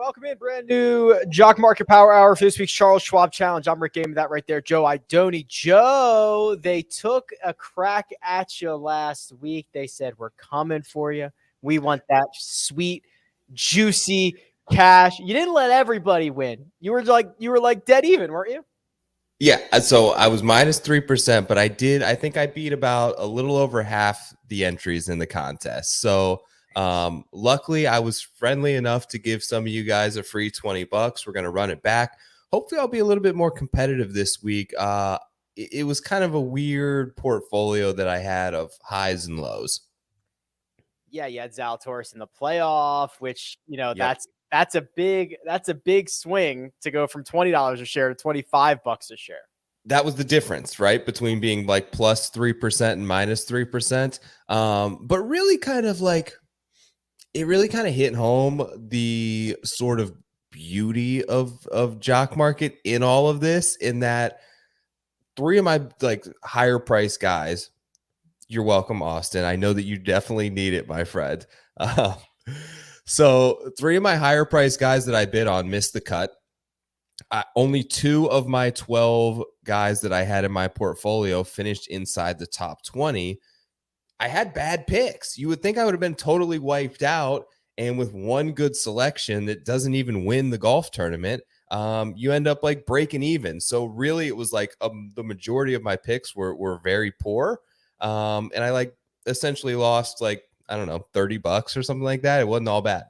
welcome in. Brand new Jock Market Power Hour for this week's Charles Schwab Challenge. I'm Rick Game, that right there. Joe Idoni. Joe, they took a crack at you last week. They said, we're coming for you. We want that sweet, juicy cash. You didn't let everybody win. You were like dead even, weren't you? Yeah, so I was minus 3%, but I think I beat about a little over half the entries in the contest. So luckily I was friendly enough to give some of you guys a free $20. We're going to run it back. Hopefully I'll be a little bit more competitive this week. It was kind of a weird portfolio that I had of highs and lows. Yeah, you had Zalatoris in the playoff, which, Yep. that's a big swing to go from $20 a share to $25 a share. That was the difference, right? Between being like plus 3% and minus 3%. But really kind of like, it really kind of hit home the sort of beauty of Jock Market in all of this, in that three of my like higher price guys, you're welcome, Austin. I know that you definitely need it, my friend. So three of my higher price guys that I bid on missed the cut. Only 2 of my 12 guys that I had in my portfolio finished inside the top 20. I had bad picks. You would think I would have been totally wiped out. And with one good selection that doesn't even win the golf tournament, you end up like breaking even. So really it was like the majority of my picks were very poor. And I like essentially lost like, I don't know, $30 or something like that. It wasn't all bad.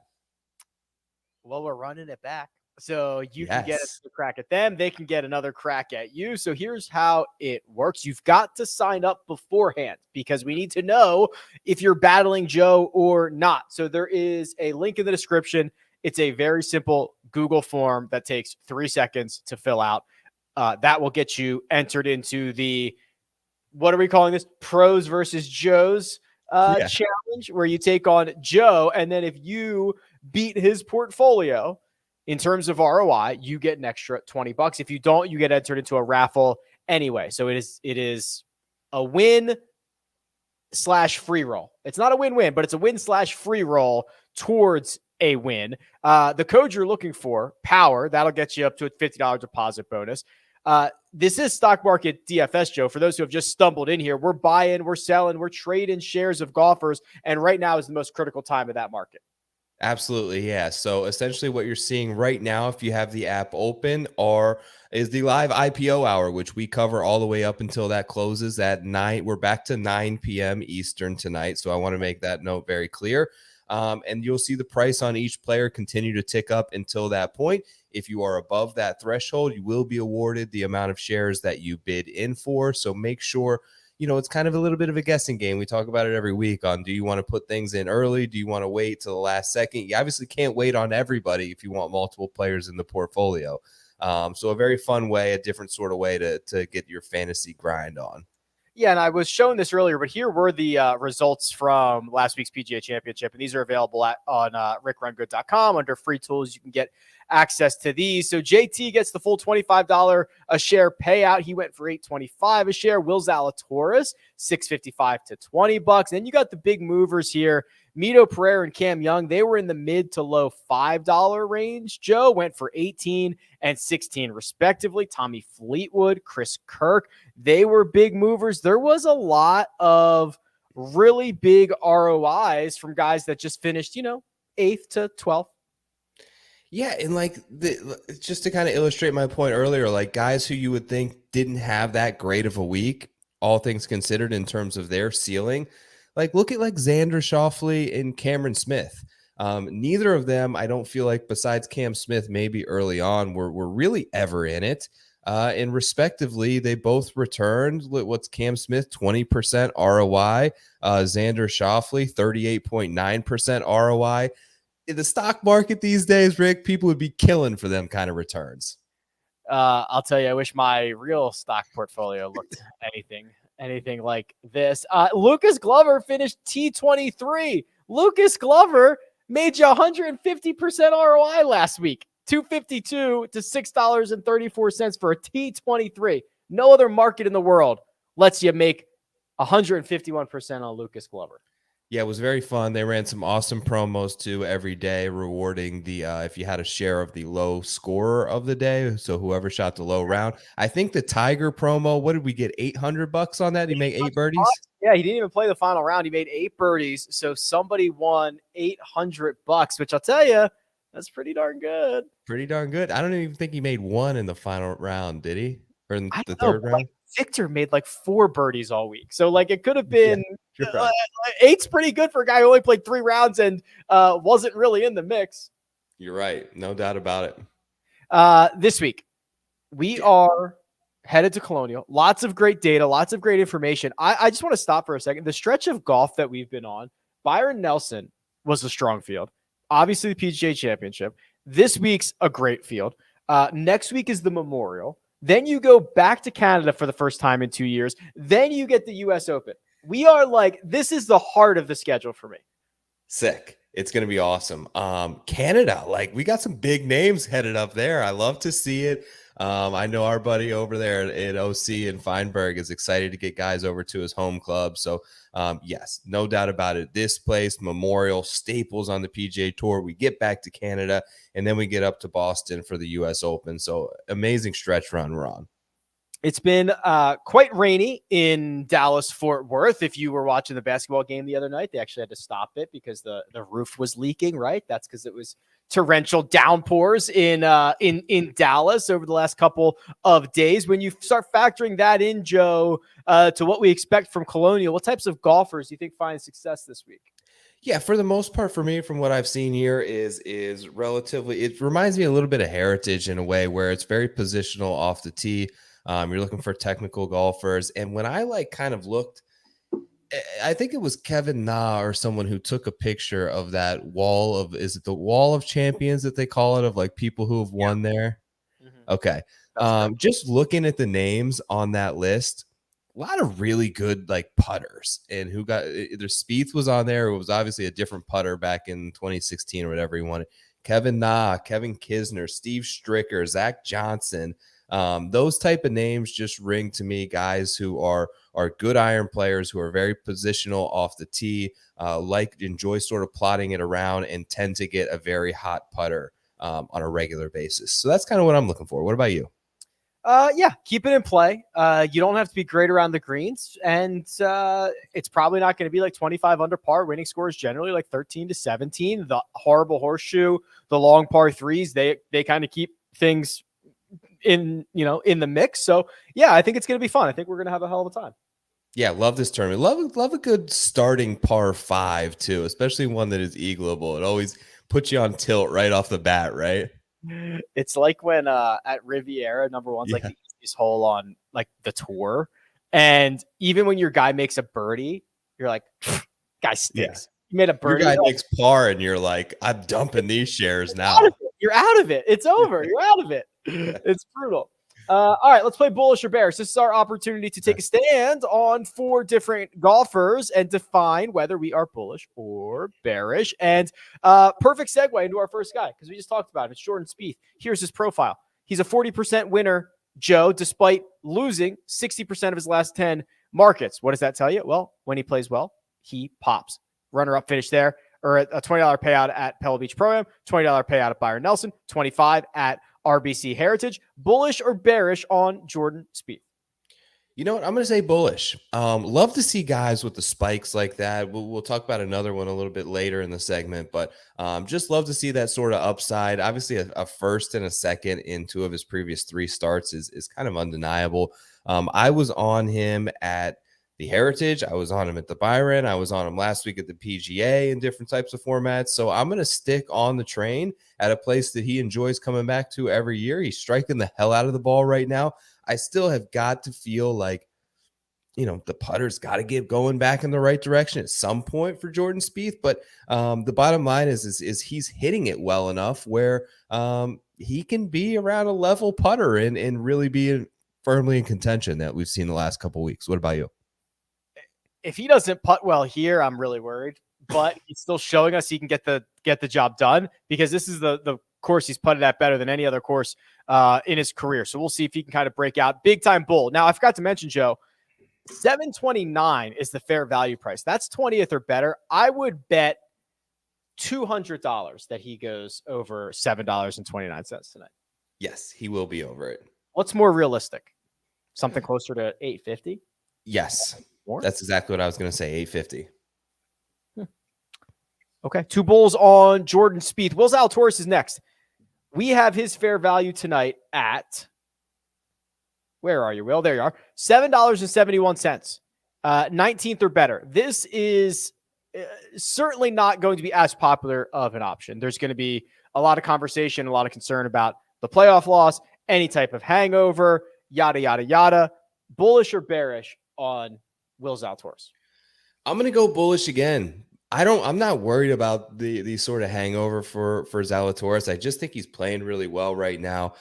Well, we're running it back. So you can get a crack at them. They can get another crack at you. So here's how it works. You've got to sign up beforehand because we need to know if you're battling Joe or not. So there is a link in the description. It's a very simple Google form that takes 3 seconds to fill out. That will get you entered into the, what are we calling this? Pros versus Joes challenge, where you take on Joe. And then if you beat his portfolio, in terms of ROI, you get an extra $20. If you don't, you get entered into a raffle anyway. So it is a win/free roll. It's not a win-win, but it's a win/free roll towards a win. The code you're looking for, POWER, that'll get you up to a $50 deposit bonus. This is Stock Market DFS, Joe. For those who have just stumbled in here, we're buying, we're selling, we're trading shares of golfers, and right now is the most critical time of that market. Absolutely, yeah. So essentially what you're seeing right now, if you have the app open, is the live IPO hour, which we cover all the way up until that closes at 9. We're back to 9 p.m. Eastern tonight. So I want to make that note very clear. And you'll see the price on each player continue to tick up until that point. If you are above that threshold, you will be awarded the amount of shares that you bid in for. So make sure, it's kind of a little bit of a guessing game. We talk about it every week on, do you want to put things in early? Do you want to wait till the last second? You obviously can't wait on everybody if you want multiple players in the portfolio. So a very fun way, a different sort of way to get your fantasy grind on. Yeah, and I was showing this earlier, but here were the results from last week's PGA Championship, and these are available on RickRunGood.com under free tools. You can get access to these. So JT gets the full $25 a share payout. He went for $8.25 a share. Will Zalatoris, $6.55 to $20. Then you got the big movers here. Mito Pereira and Cam Young, they were in the mid to low $5 range. Joe went for $18 and $16 respectively. Tommy Fleetwood, Chris Kirk, they were big movers. There was a lot of really big ROIs from guys that just finished, 8th to 12th. Yeah, and like just to kind of illustrate my point earlier, like guys who you would think didn't have that great of a week, all things considered in terms of their ceiling, like look at like Xander Schauffele and Cameron Smith. Neither of them, I don't feel like, besides Cam Smith, maybe early on, were really ever in it. And respectively, they both returned. What's Cam Smith? 20% ROI. Xander Schauffele, 38.9% ROI. In the stock market these days, Rick, people would be killing for them kind of returns. I'll tell you, I wish my real stock portfolio looked anything like this. Lucas Glover finished T23. Lucas Glover made you 150% ROI last week. $2.52 to $6.34 for a T23. No other market in the world lets you make 151% on Lucas Glover. Yeah, it was very fun. They ran some awesome promos too every day, rewarding the if you had a share of the low scorer of the day. So whoever shot the low round. I think the Tiger promo, what did we get? $800 on that? He made 8 birdies? Yeah, he didn't even play the final round. He made 8 birdies. So somebody won $800, which I'll tell you, that's pretty darn good. Pretty darn good. I don't even think he made one in the final round, did he? Or in I the don't know, third but like round? Victor made like 4 birdies all week. So like it could have Yeah, been you're uh, right. eight's pretty good for a guy who only played 3 rounds and wasn't really in the mix. You're right. No doubt about it. This week, we Yeah. are headed to Colonial. Lots of great data, lots of great information. I just want to stop for a second. The stretch of golf that we've been on, Byron Nelson was a strong field. Obviously, the PGA Championship. This week's a great field. Next week is the Memorial. Then you go back to Canada for the first time in 2 years. Then you get the U.S. Open. We are like, this is the heart of the schedule for me. Sick. It's going to be awesome. Canada, like we got some big names headed up there. I love to see it. I know our buddy over there at OC and Feinberg is excited to get guys over to his home club. So, yes, no doubt about it. This place, Memorial, staples on the PGA Tour. We get back to Canada, and then we get up to Boston for the U.S. Open. So, amazing stretch run we're on. It's been quite rainy in Dallas-Fort Worth. If you were watching the basketball game the other night, they actually had to stop it because the roof was leaking, right? That's because it was torrential downpours in Dallas over the last couple of days. When you start factoring that in, Joe, to what we expect from Colonial, what types of golfers do you think find success this week? Yeah, for the most part, for me, from what I've seen here, is relatively. It reminds me a little bit of Heritage in a way where it's very positional off the tee. You're looking for technical golfers, and when I like kind of looked, I think it was Kevin Na or someone who took a picture of that wall of, is it the wall of champions that they call it, of like people who have won there? Mm-hmm. Okay. That's correct. Just looking at the names on that list, a lot of really good like putters, and who got either Spieth was on there. It was obviously a different putter back in 2016 or whatever he wanted. Kevin Na, Kevin Kisner, Steve Stricker, Zach Johnson. Those type of names just ring to me guys who are good iron players, who are very positional off the tee, enjoy sort of plotting it around and tend to get a very hot putter on a regular basis. So that's kind of what I'm looking for. What about you? Yeah, keep it in play. You don't have to be great around the greens, and it's probably not going to be like 25 under par. Winning scores generally like 13 to 17. The horrible horseshoe, the long par threes, they kind of keep things in the mix. So yeah, I think it's going to be fun. I think we're going to have a hell of a time. Yeah, love this tournament. Love a good starting par 5 too, especially one that is eagleable. It always puts you on tilt right off the bat, right? It's like when at Riviera, number one's like Yeah. the easiest hole on like the tour. And even when your guy makes a birdie, you're like, guy stinks. You made a Your birdie. guy makes par and you're like, I'm dumping these shares now. You're out of it. It's over. You're out of it. It's brutal. All right, let's play bullish or bearish. This is our opportunity to take a stand on 4 different golfers and define whether we are bullish or bearish. And perfect segue into our first guy, because we just talked about him. It's Jordan Spieth. Here's his profile. He's a 40% winner, Joe, despite losing 60% of his last 10 markets. What does that tell you? Well, when he plays well, he pops. Runner-up finish there, or a $20 payout at Pebble Beach Pro-Am, $20 payout at Byron Nelson, $25 at RBC Heritage. Bullish or bearish on Jordan Spieth? You know what? I'm going to say bullish. Love to see guys with the spikes like that. We'll talk about another one a little bit later in the segment, but just love to see that sort of upside. Obviously, a first and a second in 2 of his previous 3 starts is kind of undeniable. I was on him at the Heritage. I was on him at the Byron. I was on him last week at the PGA in different types of formats. So I'm going to stick on the train at a place that he enjoys coming back to every year. He's striking the hell out of the ball right now. I still have got to feel like, the putter's got to get going back in the right direction at some point for Jordan Spieth. But the bottom line is he's hitting it well enough where he can be around a level putter and really be firmly in contention that we've seen the last couple of weeks. What about you? If he doesn't putt well here, I'm really worried. But he's still showing us he can get the job done, because this is the course he's putted at better than any other course in his career. So we'll see if he can kind of break out. Big time bull. Now, I forgot to mention, Joe, $7.29 is the fair value price. That's 20th or better. I would bet $200 that he goes over $7.29 tonight. Yes, he will be over it. What's more realistic? Something closer to 850? Yes. More? That's exactly what I was going to say, 850. Okay. 2 bulls on Jordan Spieth. Will Zalatoris is next. We have his fair value tonight at, where are you, Will? There you are. $7.71. 19th or better. This is certainly not going to be as popular of an option. There's going to be a lot of conversation, a lot of concern about the playoff loss, any type of hangover, yada, yada, yada. Bullish or bearish on Will Zalatoris? I'm going to go bullish again. I'm not worried about the sort of hangover for Zalatoris. I just think he's playing really well right now.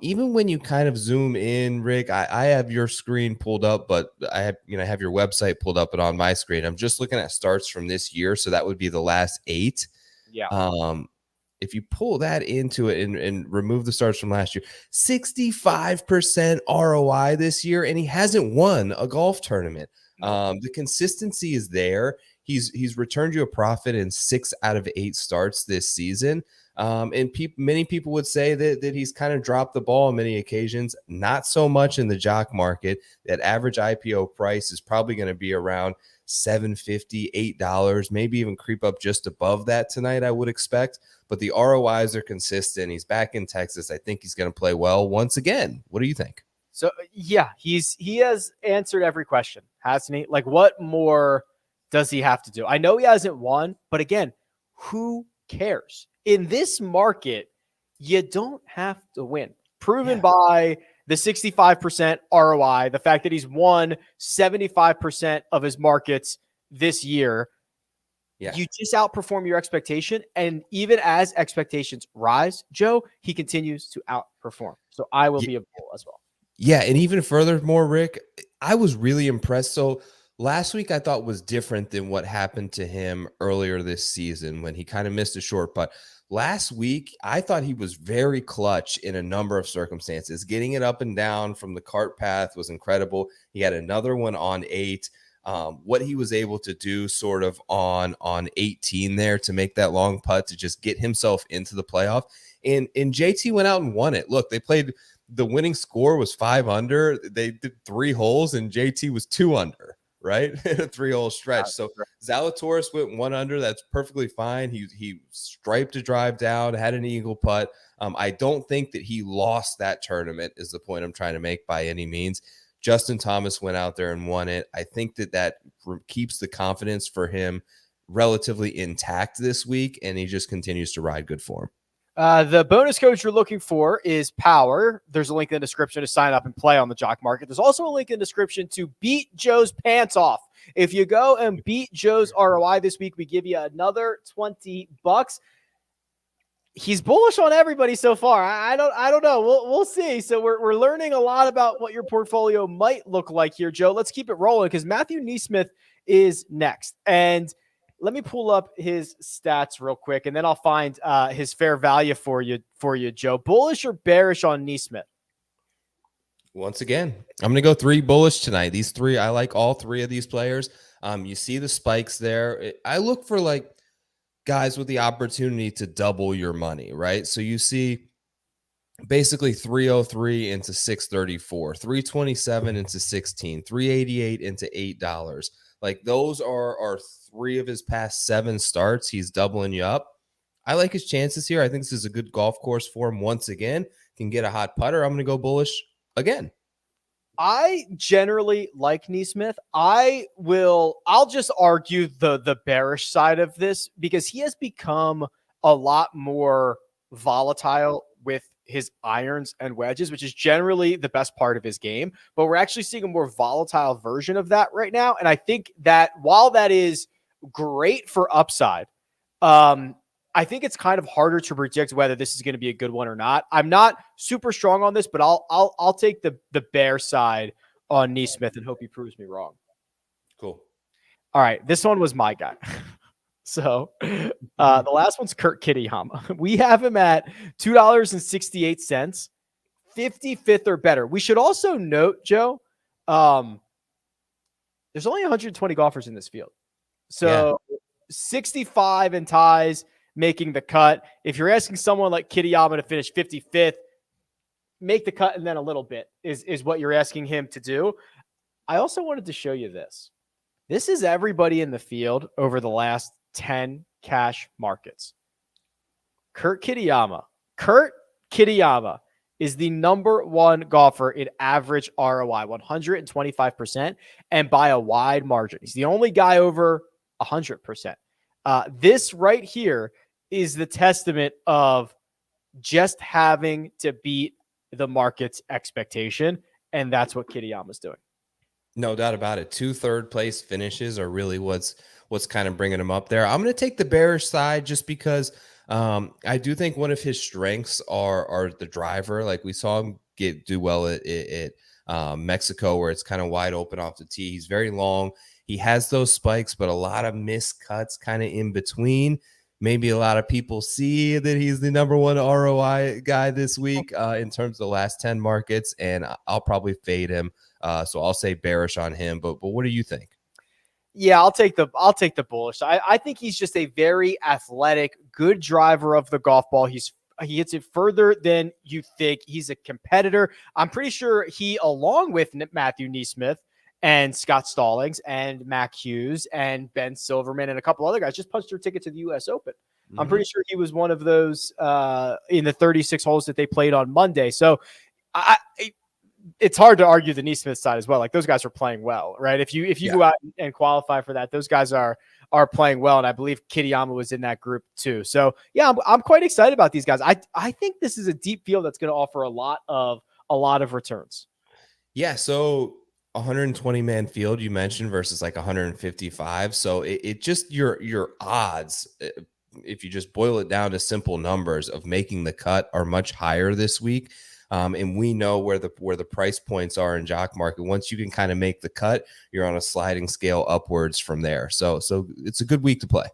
Even when you kind of zoom in, Rick, I have your screen pulled up, but I have your website pulled up and on my screen. I'm just looking at starts from this year. So that would be the last 8. Yeah. If you pull that into it and remove the starts from last year, 65% ROI this year, and he hasn't won a golf tournament. The consistency is there. He's returned you a profit in 6 out of 8 starts this season. And many people would say that he's kind of dropped the ball on many occasions. Not so much in the Jock market. That average IPO price is probably going to be around $7.50, $8, maybe even creep up just above that tonight, I would expect. But the ROIs are consistent. He's back in Texas. I think he's going to play well once again. What do you think? So, yeah, he has answered every question, hasn't he? Like, what more does he have to do? I know he hasn't won, but again, who cares? In this market, you don't have to win. Proven by the 65% ROI, the fact that he's won 75% of his markets this year. Yeah. You just outperform your expectation. And even as expectations rise, Joe, he continues to outperform. So I will be a bull as well. Yeah. And even furthermore, Rick, I was really impressed. So last week I thought was different than what happened to him earlier this season when he kind of missed a short putt. Last week, I thought he was very clutch in a number of circumstances. Getting it up and down from the cart path was incredible. He had another one on 8. What he was able to do sort of on 18 there to make that long putt to just get himself into the playoff. And JT went out and won it. Look, they played, the winning score was 5 under. They did 3 holes and JT was 2 under. Right? A 3-hole stretch. So Zalatoris went 1 under. That's perfectly fine. He striped a drive down, had an eagle putt. I don't think that he lost that tournament is the point I'm trying to make by any means. Justin Thomas went out there and won it. I think that keeps the confidence for him relatively intact this week, and he just continues to ride good form. The bonus code you're looking for is POWER. There's a link in the description to sign up and play on the Jock Market. There's also a link in the description to beat Joe's pants off. If you go and beat Joe's ROI this week, we give you another $20. He's bullish on everybody so far. I don't know. We'll see. So we're learning a lot about what your portfolio might look like here, Joe. Let's keep it rolling because Matthew Neesmith is next. And let me pull up his stats real quick, and then I'll find his fair value for you, Joe. Bullish or bearish on Neesmith? Once again, I'm going to go 3 bullish tonight. These 3, I like all 3 of these players. You see the spikes there. I look for like guys with the opportunity to double your money, right? So you see basically 303 into 634, 327 into 16, 388 into $8. Like those are 3 of his past 7 starts. He's doubling you up. I like his chances here. I think this is a good golf course for him once again. Can get a hot putter. I'm going to go bullish again. I generally like Neesmith. I'll just argue the bearish side of this because he has become a lot more volatile with his irons and wedges, which is generally the best part of his game. But we're actually seeing a more volatile version of that right now. And I think that while that is great for upside, I think it's kind of harder to predict whether this is going to be a good one or not. I'm not super strong on this, but I'll take the bear side on Neesmith and hope he proves me wrong. Cool. All right. This one was my guy. So the last one's Kurt Kitayama. We have him at $2.68, 55th or better. We should also note, Joe, There's only 120 golfers in this field. Yeah. So 65 in ties making the cut. If you're asking someone like Kitayama to finish 55th, make the cut and then a little bit is what you're asking him to do. I also wanted to show you this. This is everybody in the field over the last 10 cash markets. Kurt Kitayama is the number one golfer in average ROI, 125%, and by a wide margin. He's the only guy over 100%. This right here is the testament of just having to beat the market's expectation, and that's what Kitayama's doing. No doubt about it. 2 third-place finishes are really what's kind of bringing him up there. I'm going to take the bearish side just because I do think one of his strengths are the driver. Like we saw him do well at Mexico, where it's kind of wide open off the tee. He's very long. He has those spikes, but a lot of missed cuts kind of in between. Maybe a lot of people see that he's the number one ROI guy this week in terms of the last 10 markets, and I'll probably fade him. So I'll say bearish on him. But what do you think? Yeah, I'll take the bullish. I think he's just a very athletic, good driver of the golf ball. He hits it further than you think. He's a competitor. I'm pretty sure he, along with Matthew NeSmith and Scott Stallings and Mac Hughes and Ben Silverman and a couple other guys, just punched their ticket to the U.S. Open. Mm-hmm. I'm pretty sure he was one of those in the 36 holes that they played on Monday. So it's hard to argue the NeSmith side as well. Like those guys are playing well, right? If you go out and qualify for that, those guys are playing well. And I believe Kitayama was in that group too. So yeah, I'm quite excited about these guys. I think this is a deep field that's going to offer a lot of returns. Yeah. So 120 man field you mentioned versus like 155. So it just your odds, if you just boil it down to simple numbers of making the cut, are much higher this week. And we know where the price points are in Jock Market. Once you can kind of make the cut, you're on a sliding scale upwards from there. So it's a good week to play.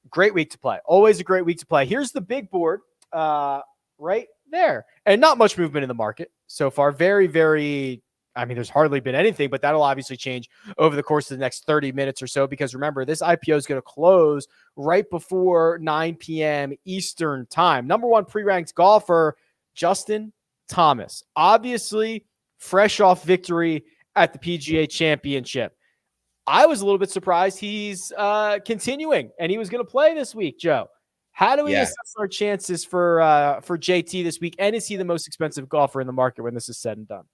Great week to play. Always a great week to play. Here's the big board right there. And not much movement in the market so far. Very, very, I mean, there's hardly been anything, but that'll obviously change over the course of the next 30 minutes or so, because remember, this IPO is going to close right before 9 p.m. Eastern time. Number one pre-ranked golfer, Justin Thomas, obviously fresh off victory at the PGA Championship. I was a little bit surprised he's continuing and he was going to play this week. Joe, how do we assess our chances for JT this week? And is he the most expensive golfer in the market when this is said and done?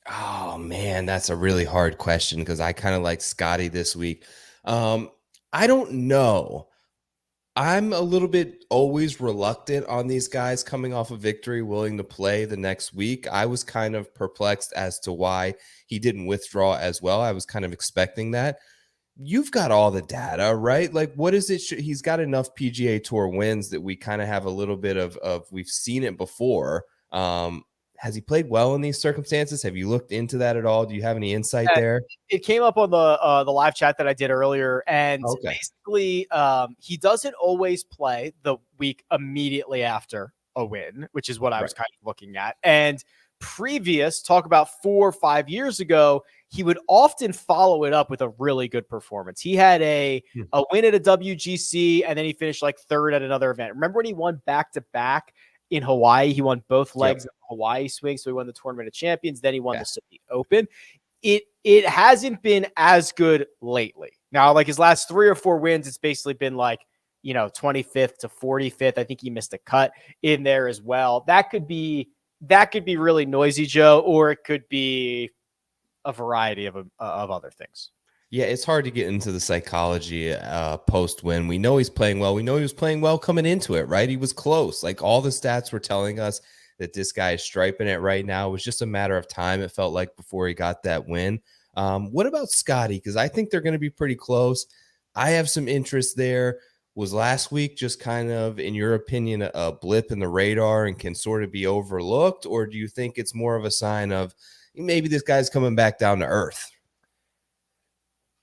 Oh man, that's a really hard question because I kind of like Scotty this week. I don't know. I'm a little bit always reluctant on these guys coming off a victory, willing to play the next week. I was kind of perplexed as to why he didn't withdraw as well. I was kind of expecting that. You've got all the data, right? Like, what is it? He's got enough PGA Tour wins that we kind of have a little bit of we've seen it before. Has he played well in these circumstances? Have you looked into that at all? Do you have any insight there? It came up on the live chat that I did earlier, and basically he doesn't always play the week immediately after a win, which is what I was kind of looking at. And previous, talk about 4 or 5 years ago, he would often follow it up with a really good performance. He had a win at a WGC, and then he finished like third at another event. Remember when he won back-to-back in Hawaii? He won both legs of the Hawaii swing, so he won the Tournament of Champions. Then he won the City Open. It hasn't been as good lately. Now, like his last 3 or 4 wins, it's basically been like, 25th to 45th. I think he missed a cut in there as well. That could be really noisy, Joe, or it could be a variety of other things. Yeah, it's hard to get into the psychology post-win. We know he's playing well. We know he was playing well coming into it, right? He was close. Like all the stats were telling us that this guy is striping it right now. It was just a matter of time, it felt like, before he got that win. What about Scotty? Because I think they're going to be pretty close. I have some interest there. Was last week just kind of, in your opinion, a blip in the radar and can sort of be overlooked? Or do you think it's more of a sign of maybe this guy's coming back down to earth?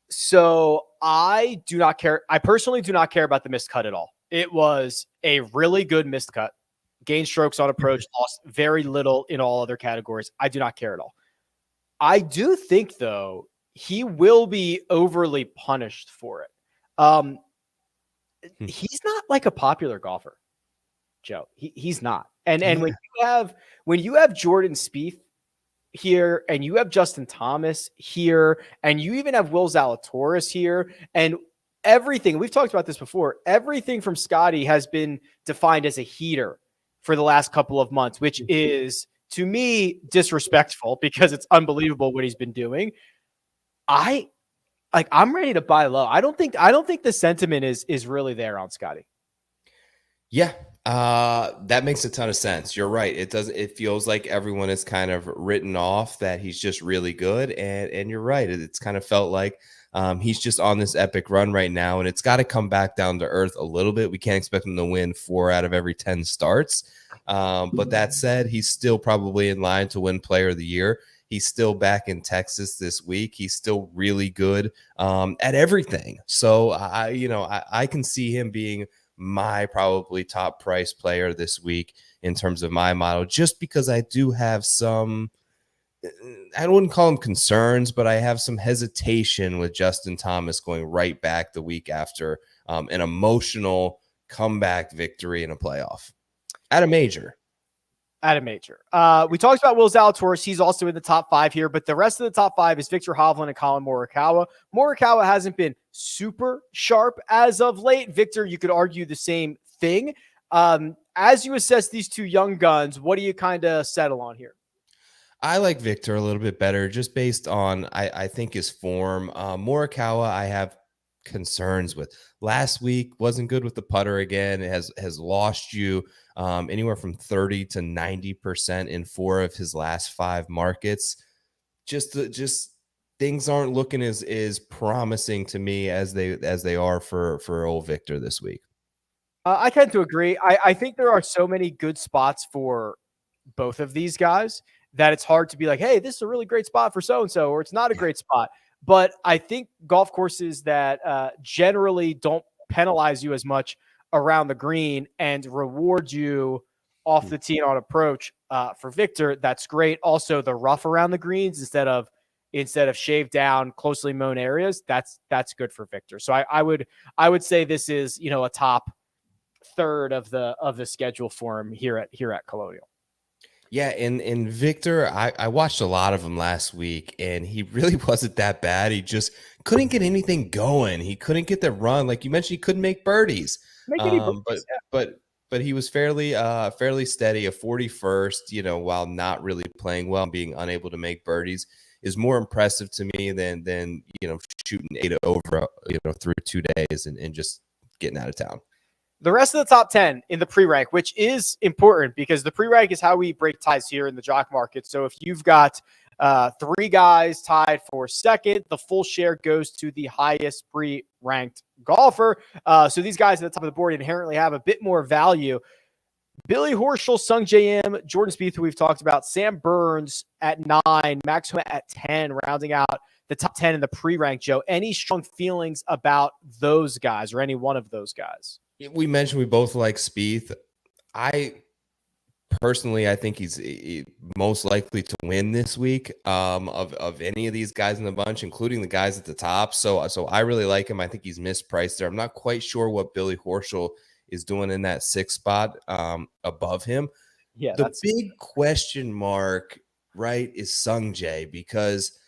So I do not care. I personally do not care about the missed cut at all. It was a really good missed cut. Gained strokes on approach, lost very little in all other categories. I do not care at all. I do think, though, he will be overly punished for it. He's not like a popular golfer, Joe. He's not. And when you have Jordan Spieth here, and you have Justin Thomas here, and you even have Will Zalatoris here, and everything, we've talked about this before, everything from Scotty has been defined as a heater for the last couple of months, which is, to me, disrespectful because it's unbelievable what he's been doing. I'm ready to buy low. I don't think the sentiment is really there on Scotty. Yeah, that makes a ton of sense. You're right. It feels like everyone is kind of written off that he's just really good. And you're right. It's kind of felt like he's just on this epic run right now, and it's got to come back down to earth a little bit. We can't expect him to win 4 out of every 10 starts. But that said, he's still probably in line to win Player of the Year. He's still back in Texas this week. He's still really good at everything. So I can see him being my probably top price player this week in terms of my model, just because I do have some, I wouldn't call them concerns, but I have some hesitation with Justin Thomas going right back the week after an emotional comeback victory in a playoff at a major. We talked about Will Zalatoris. He's also in the top 5 here, but the rest of the top 5 is Victor Hovland and Colin Morikawa. Morikawa hasn't been super sharp as of late. Victor, you could argue the same thing. As you assess these two young guns, what do you kind of settle on here? I like Victor a little bit better just based on, I think, his form. Morikawa, I have concerns with. Last week wasn't good with the putter again. It has lost you anywhere from 30 to 90% in 4 of his last 5 markets. Just things aren't looking as promising to me as they are for old Victor this week. I tend to agree. I think there are so many good spots for both of these guys that it's hard to be like, hey, this is a really great spot for so-and-so, or it's not a great spot. But I think golf courses that generally don't penalize you as much around the green and reward you off the tee and on approach for Victor, that's great. Also, the rough around the greens instead of shaved down, closely mown areas, that's good for Victor. So I would say this is, a top third of the schedule for him here at Colonial. Yeah, and Victor, I watched a lot of him last week, and he really wasn't that bad. He just couldn't get anything going. He couldn't get the run. Like you mentioned, he couldn't make birdies. But he was fairly steady. A 41st, while not really playing well and being unable to make birdies is more impressive to me than shooting 8 over through 2 days and just getting out of town. The rest of the top 10 in the pre-rank, which is important because the pre-rank is how we break ties here in the Jock Market. So if you've got 3 guys tied for second, the full share goes to the highest pre-ranked golfer. So these guys at the top of the board inherently have a bit more value. Billy Horschel, Sung J M, Jordan Spieth, who we've talked about, Sam Burns at 9, Max Homa at 10, rounding out the top 10 in the pre-rank. Joe, any strong feelings about those guys or any one of those guys? We mentioned we both like Spieth. I think he's most likely to win this week of any of these guys in the bunch, including the guys at the top. So I really like him. I think he's mispriced there. I'm not quite sure what Billy Horschel is doing in that 6th spot above him. Yeah, the big question mark, right, is Sung Jae, because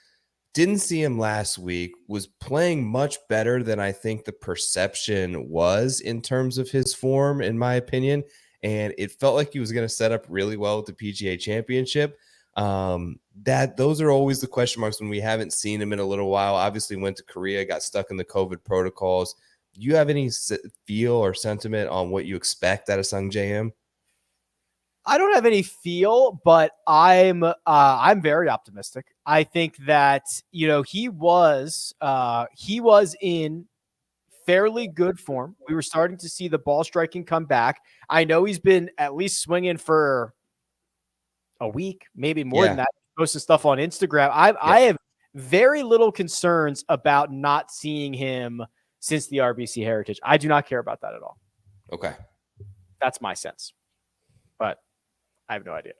didn't see him last week, was playing much better than I think the perception was in terms of his form, in my opinion. And it felt like he was going to set up really well with the PGA Championship. Those are always the question marks when we haven't seen him in a little while. Obviously went to Korea, got stuck in the COVID protocols. Do you have any feel or sentiment on what you expect out of Sung Jae? I don't have any feel, but I'm very optimistic. I think that he was in fairly good form. We were starting to see the ball striking come back. I know he's been at least swinging for a week, maybe more than that. Posting stuff on Instagram. I have very little concerns about not seeing him since the RBC Heritage. I do not care about that at all. Okay, that's my sense, but. I have no idea.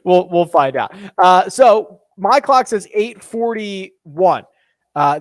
We'll find out. So my clock says 8:41.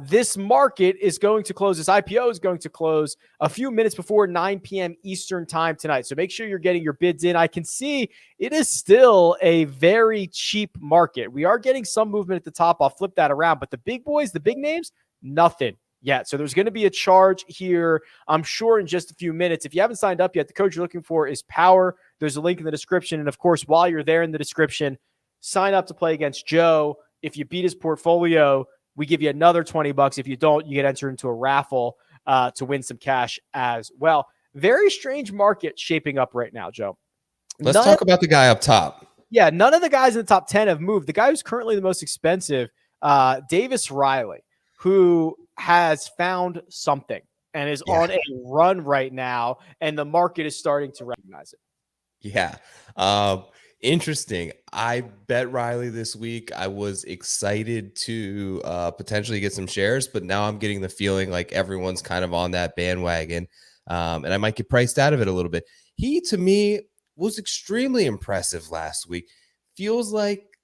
This market is going to close. This IPO is going to close a few minutes before 9 p.m. Eastern time tonight. So make sure you're getting your bids in. I can see it is still a very cheap market. We are getting some movement at the top. I'll flip that around. But the big boys, the big names, nothing yet. So there's going to be a charge here, I'm sure, in just a few minutes. If you haven't signed up yet, the code you're looking for is POWER. There's a link in the description. And of course, while you're there in the description, sign up to play against Joe. If you beat his portfolio, we give you another $20. If you don't, you get entered into a raffle to win some cash as well. Very strange market shaping up right now, Joe. Let's talk about the guy up top. Yeah, none of the guys in the top 10 have moved. The guy who's currently the most expensive, Davis Riley, who has found something and is on a run right now, and the market is starting to recognize it. Yeah. Interesting. I bet Riley this week. I was excited to potentially get some shares, but now I'm getting the feeling like everyone's kind of on that bandwagon, and I might get priced out of it a little bit. He, to me, was extremely impressive last week. Feels like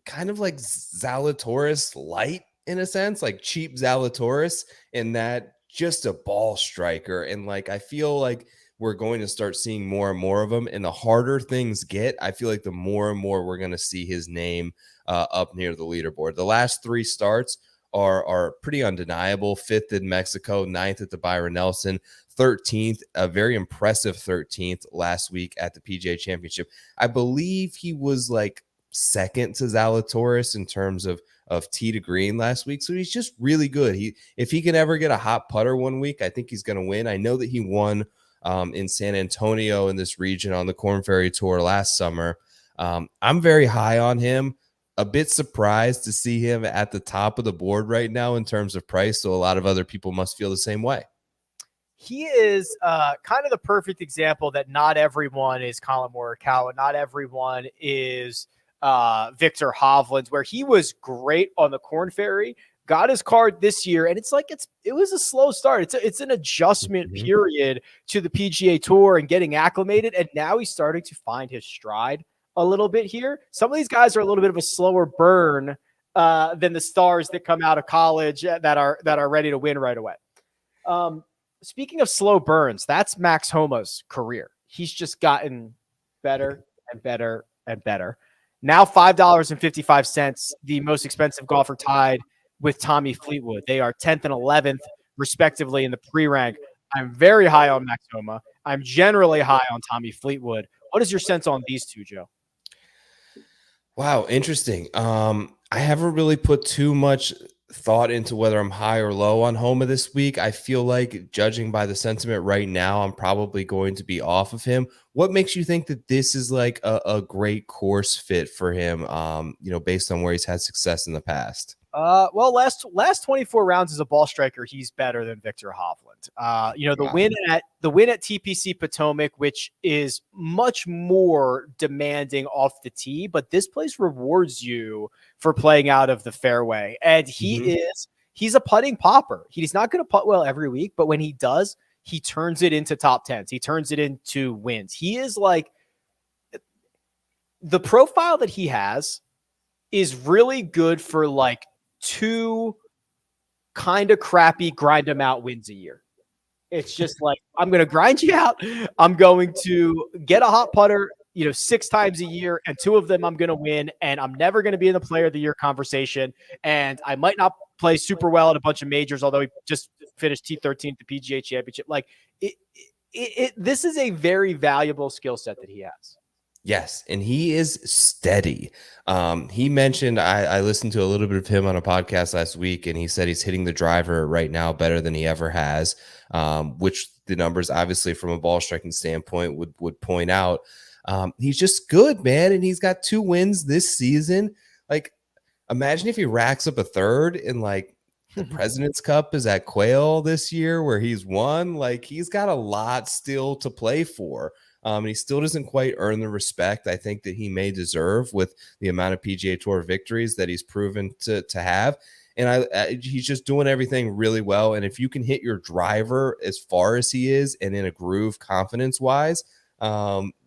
kind of like Zalatoris light in a sense, like cheap Zalatoris, in that just a ball striker. And like, I feel like we're going to start seeing more and more of them. And the harder things get, I feel like the more and more we're going to see his name up near the leaderboard. The last 3 starts are pretty undeniable. 5th in Mexico, 9th at the Byron Nelson, 13th, a very impressive 13th last week at the PGA Championship. I believe he was like second to Zalatoris in terms of tee to green last week. So he's just really good. If he can ever get a hot putter one week, I think he's going to win. I know that he won in San Antonio in this region on the Korn Ferry Tour last summer. I'm very high on him. A bit surprised to see him at the top of the board right now in terms of price. So a lot of other people must feel the same way. He is kind of the perfect example that not everyone is Colin Morikawa. Not everyone is Victor Hovland, where he was great on the Korn Ferry, got his card this year, and it's like it was a slow start. It's an adjustment period to the PGA Tour and getting acclimated, and now he's starting to find his stride a little bit here. Some of these guys are a little bit of a slower burn than the stars that come out of college that are ready to win right away. Speaking of slow burns, that's Max Homa's career. He's just gotten better and better and better. Now $5.55, the most expensive golfer, tied with Tommy Fleetwood. They are 10th and 11th, respectively, in the pre-rank. I'm very high on Max Homa. I'm generally high on Tommy Fleetwood. What is your sense on these two, Joe? Wow, interesting. I haven't really put too much thought into whether I'm high or low on Homa this week. I feel like, judging by the sentiment right now, I'm probably going to be off of him. What makes you think that this is like a great course fit for him, based on where he's had success in the past? Well, last 24 rounds as a ball striker, he's better than Victor Hovland. The win at TPC Potomac, which is much more demanding off the tee, but this place rewards you for playing out of the fairway. And he's a putting popper. He's not going to putt well every week, but when he does, he turns it into top 10s. He turns it into wins. He is like, the profile that he has is really good for like 2 kind of crappy grind them out wins a year. It's just like, I'm going to grind you out. I'm going to get a hot putter, 6 times a year, and 2 of them I'm going to win. And I'm never going to be in the player of the year conversation. And I might not play super well at a bunch of majors, although he just finished T13 at the PGA Championship. Like this is a very valuable skill set that he has. Yes, and he is steady. He mentioned, I listened to a little bit of him on a podcast last week, and he said he's hitting the driver right now better than he ever has, which the numbers, obviously, from a ball striking standpoint, would point out. He's just good, man, and he's got 2 wins this season. Like, imagine if he racks up a third in, like, the President's Cup is at Quail this year, where he's won. Like, he's got a lot still to play for. And he still doesn't quite earn the respect I think that he may deserve with the amount of PGA Tour victories that he's proven to have. And he's just doing everything really well. And if you can hit your driver as far as he is and in a groove confidence-wise,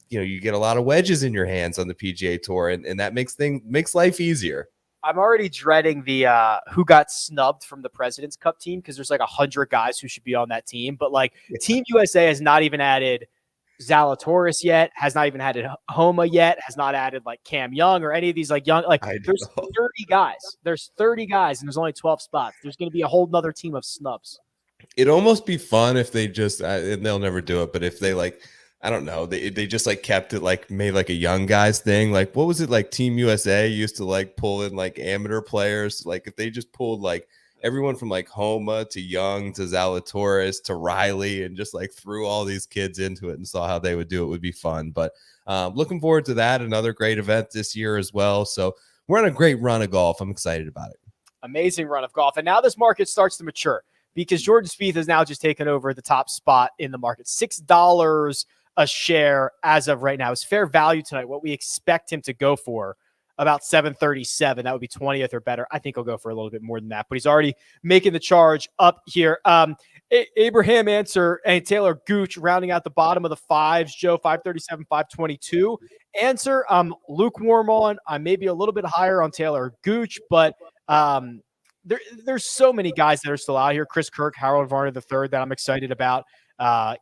you get a lot of wedges in your hands on the PGA Tour, and that makes life easier. I'm already dreading the who got snubbed from the President's Cup team, because there's like 100 guys who should be on that team, but like Team USA has not even added Zalatoris yet, has not even added Homa yet, has not added like Cam Young or any of these like young, like there's 30 guys. There's 30 guys and there's only 12 spots. There's going to be a whole nother team of snubs. It'd almost be fun if they just, and they'll never do it, but if they like, I don't know, they just like kept it like made like a young guys thing. Like, what was it, like Team USA used to like pull in like amateur players? Like if they just pulled like everyone from like Homa to Young to Zalatoris to Riley and just like threw all these kids into it and saw how they would do it, would be fun. But looking forward to that. Another great event this year as well. So we're on a great run of golf. I'm excited about it. Amazing run of golf. And now this market starts to mature, because Jordan Spieth has now just taken over the top spot in the market. $6 a share as of right now. His fair value tonight, what we expect him to go for, about 737. That would be 20th or better. I think he'll go for a little bit more than that, but he's already making the charge up here. Abraham Answer and Taylor Gooch rounding out the bottom of the fives. Joe, 537, 522. Answer, I'm lukewarm on. I may be a little bit higher on Taylor Gooch, but there's so many guys that are still out here. Chris Kirk, Harold Varner III, that I'm excited about.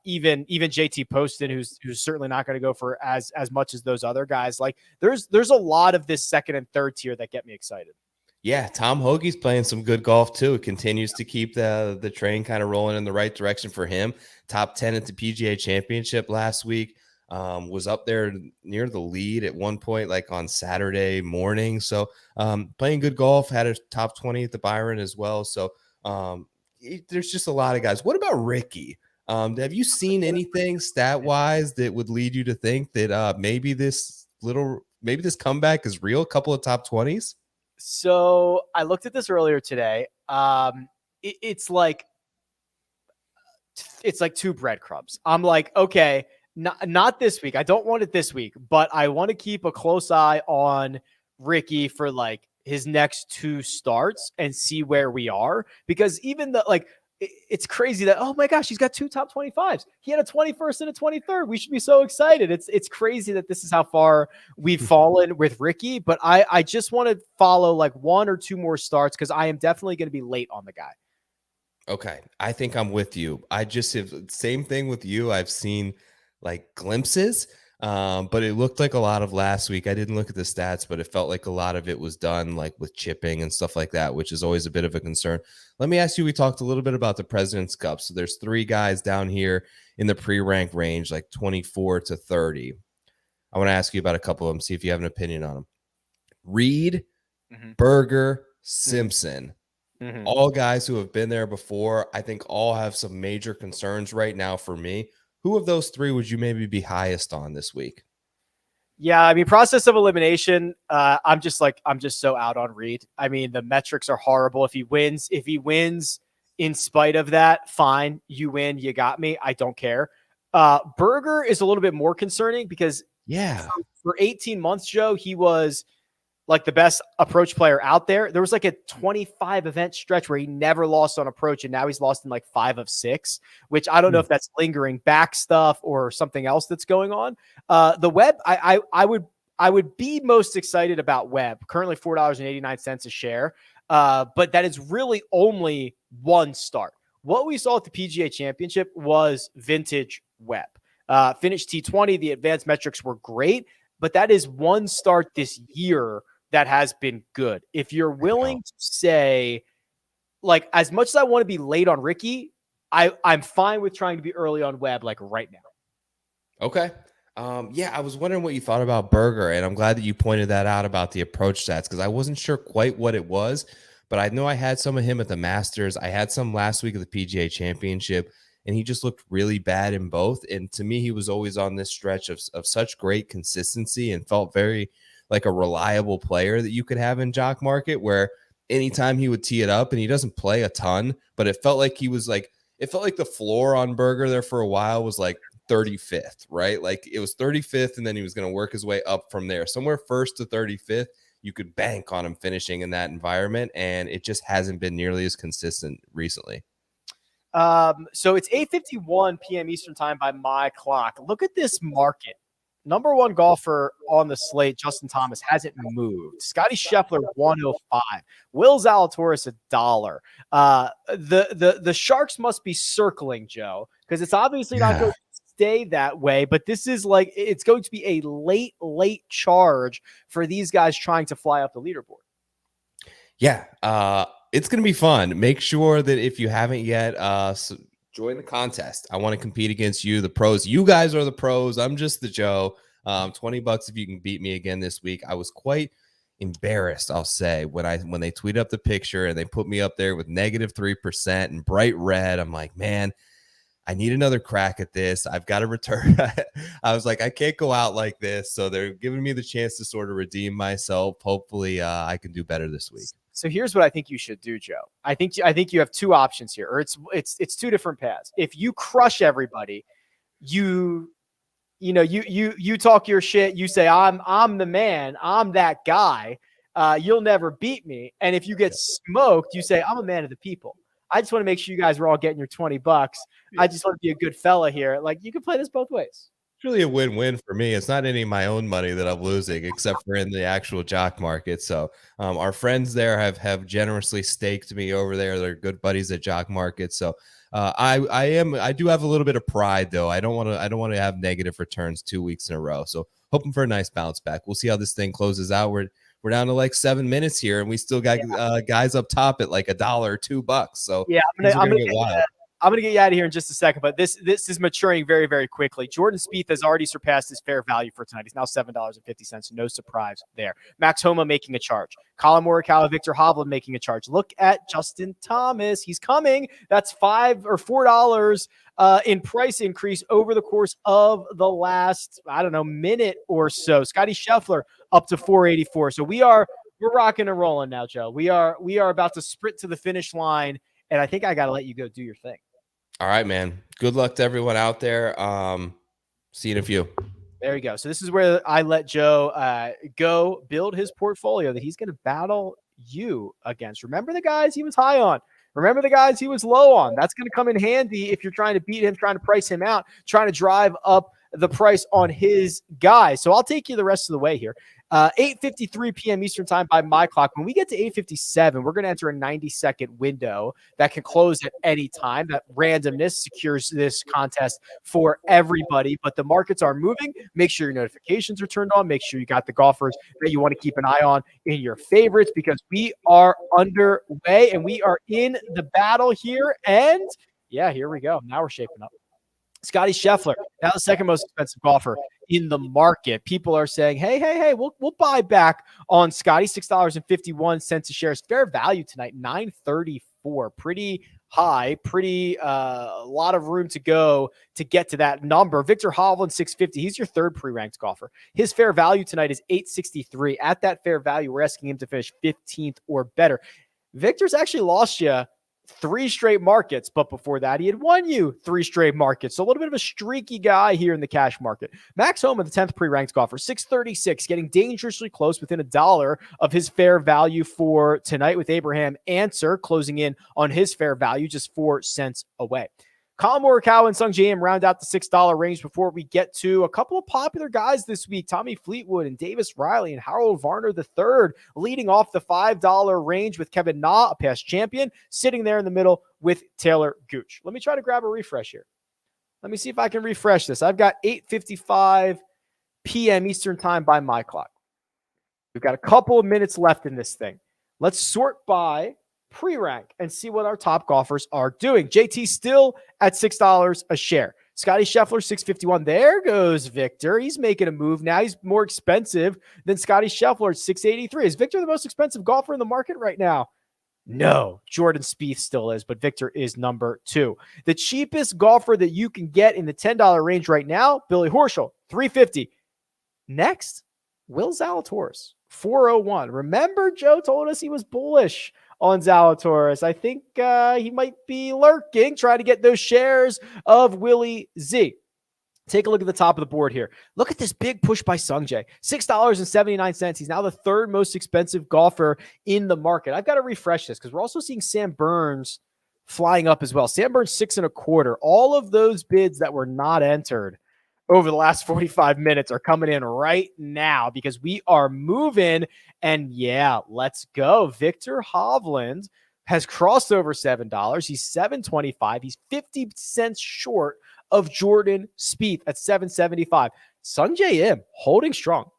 Even JT Poston, who's certainly not going to go for as much as those other guys. Like there's a lot of this second and third tier that get me excited. Yeah, Tom Hoagie's playing some good golf too. It continues to keep the train kind of rolling in the right direction for him. Top 10 at the PGA Championship last week. Was up there near the lead at one point, like on Saturday morning. So playing good golf, had a top 20 at the Byron as well. So there's just a lot of guys. What about Ricky? Have you seen anything stat wise that would lead you to think that maybe this comeback is real? A couple of top 20s. So I looked at this earlier today. It's like two breadcrumbs. I'm like, okay, not this week. I don't want it this week, but I want to keep a close eye on Ricky for like his next two starts and see where we are, because even it's crazy that, oh my gosh, he's got two top 25s. He had a 21st and a 23rd. We should be so excited. It's crazy that this is how far we've fallen with Ricky, but I just want to follow like one or two more starts, because I am definitely going to be late on the guy. Okay. I think I'm with you. I just have same thing with you. I've seen like glimpses, but it looked like a lot of last week. I didn't look at the stats, but it felt like a lot of it was done like with chipping and stuff like that, which is always a bit of a concern. Let me ask you, we talked a little bit about the President's Cup. So there's three guys down here in the pre-rank range, like 24 to 30. I want to ask you about a couple of them, see if you have an opinion on them. Reed, Berger, Simpson. All guys who have been there before. I think all have some major concerns right now for me. Who of those three would you maybe be highest on this week? Yeah, I mean, process of elimination, I'm just so out on Reed. I mean, the metrics are horrible. If he wins in spite of that, fine. You win, you got me. I don't care. Berger is a little bit more concerning, because for 18 months, Joe, he was like the best approach player out there. There was like a 25 event stretch where he never lost on approach, and now he's lost in like 5 of 6, which I don't know if that's lingering back stuff or something else that's going on. The Webb, I would be most excited about Webb, currently $4.89 a share. But that is really only one start. What we saw at the PGA Championship was vintage Webb. Finished T20. The advanced metrics were great, but that is one start this year that has been good. If you're willing to say, like, as much as I want to be late on Ricky, I'm fine with trying to be early on Webb, like right now. Okay. I was wondering what you thought about Berger, and I'm glad that you pointed that out about the approach stats, because I wasn't sure quite what it was, but I know I had some of him at the Masters. I had some last week at the PGA Championship, and he just looked really bad in both. And to me, he was always on this stretch of such great consistency and felt very like a reliable player that you could have in Jock Market, where anytime he would tee it up, and he doesn't play a ton, but it felt like the floor on Berger there for a while was like 35th, right? Like it was 35th, and then he was going to work his way up from there. Somewhere first to 35th, you could bank on him finishing in that environment, and it just hasn't been nearly as consistent recently. So it's 8:51 p.m. Eastern time by my clock. Look at this market. Number one golfer on the slate, Justin Thomas, hasn't moved. Scotty Scheffler, 105. Will Zalatoris, $1. The Sharks must be circling, Joe, because it's obviously not going to stay that way. But this is like, it's going to be a late charge for these guys trying to fly up the leaderboard. Yeah, it's going to be fun. Make sure that if you haven't yet, join the contest. I want to compete against you, the pros. You guys are the pros. I'm just the Joe. $20 if you can beat me again this week. I was quite embarrassed, I'll say, when they tweet up the picture and they put me up there with -3% and bright red. I'm like, man, I need another crack at this. I've got to return. I was like, I can't go out like this. So they're giving me the chance to sort of redeem myself. Hopefully I can do better this week. So here's what I think you should do, Joe. I think you have two options here, or it's two different paths. If you crush everybody, you talk your shit. You say I'm the man. I'm that guy. You'll never beat me. And if you get smoked, you say I'm a man of the people. I just want to make sure you guys are all getting your $20. I just want to be a good fella here. Like, you can play this both ways. It's really a win-win for me. It's not any of my own money that I'm losing, except for in the actual Jock Market. So our friends there have generously staked me over there. They're good buddies at Jock Market. So I do have a little bit of pride, though. I don't want to have negative returns 2 weeks in a row. So hoping for a nice bounce back. We'll see how this thing closes out. We're down to like 7 minutes here, and we still got guys up top at like $1 or $2. So yeah, I'm gonna get wild. I'm going to get you out of here in just a second, but this is maturing very, very quickly. Jordan Spieth has already surpassed his fair value for tonight. He's now $7.50. No surprise there. Max Homa making a charge. Colin Morikawa, Victor Hovland making a charge. Look at Justin Thomas. He's coming. That's $5 or $4 in price increase over the course of the last, minute or so. Scotty Scheffler up to $4.84. So we're rocking and rolling now, Joe. We are about to sprint to the finish line, and I think I got to let you go do your thing. All right, man. Good luck to everyone out there. See you in a few. There you go. So this is where I let Joe go build his portfolio that he's going to battle you against. Remember the guys he was high on. Remember the guys he was low on. That's going to come in handy if you're trying to beat him, trying to price him out, trying to drive up the price on his guys. So I'll take you the rest of the way here. 8:53 p.m. Eastern time by my clock. When we get to 8:57, we're going to enter a 90-second window that can close at any time. That randomness secures this contest for everybody, but the markets are moving. Make sure your notifications are turned on. Make sure you got the golfers that you want to keep an eye on in your favorites, because we are underway and we are in the battle here. And yeah, here we go. Now we're shaping up. Scotty Scheffler, now the second most expensive golfer in the market. People are saying, hey, we'll buy back on Scotty. $6.51 a share. His fair value tonight, $9.34. Pretty high, a lot of room to go to get to that number. Victor Hovland, $6.50. He's your third pre-ranked golfer. His fair value tonight is $8.63. At that fair value, we're asking him to finish 15th or better. Victor's actually lost you 3 straight markets, but before that, he had won you 3 straight markets. So a little bit of a streaky guy here in the cash market. Max Homa, the 10th pre-ranked golfer, $6.36, getting dangerously close, within $1 of his fair value for tonight, with Abraham Answer closing in on his fair value just 4 cents away. Colin Morikawa and Sung Jae Im round out the $6 range before we get to a couple of popular guys this week. Tommy Fleetwood and Davis Riley and Harold Varner III leading off the $5 range, with Kevin Na, a past champion, sitting there in the middle with Taylor Gooch. Let me try to grab a refresh here. Let me see if I can refresh this. I've got 8:55 p.m. Eastern time by my clock. We've got a couple of minutes left in this thing. Let's sort by pre-rank and see what our top golfers are doing. JT still at $6 a share. Scotty Scheffler, $6.51. There goes Victor. He's making a move now. He's more expensive than Scotty Scheffler at $6.83. Is Victor the most expensive golfer in the market right now? No, Jordan Spieth still is, but Victor is number 2. The cheapest golfer that you can get in the $10 range right now, Billy Horschel, $3.50. Next, Will Zalatoris, $4.01. Remember, Joe told us he was bullish on Zalatoris. I think he might be lurking, trying to get those shares of Willie Z. Take a look at the top of the board here. Look at this big push by Sung Jae. $6.79. He's now the third most expensive golfer in the market. I've got to refresh this because we're also seeing Sam Burns flying up as well. Sam Burns, $6.25. All of those bids that were not entered over the last 45 minutes are coming in right now because we are moving. And yeah, let's go. Victor Hovland has crossed over $7. He's $7.25. He's 50 cents short of Jordan Spieth at $7.75. Sungjae Im holding strong.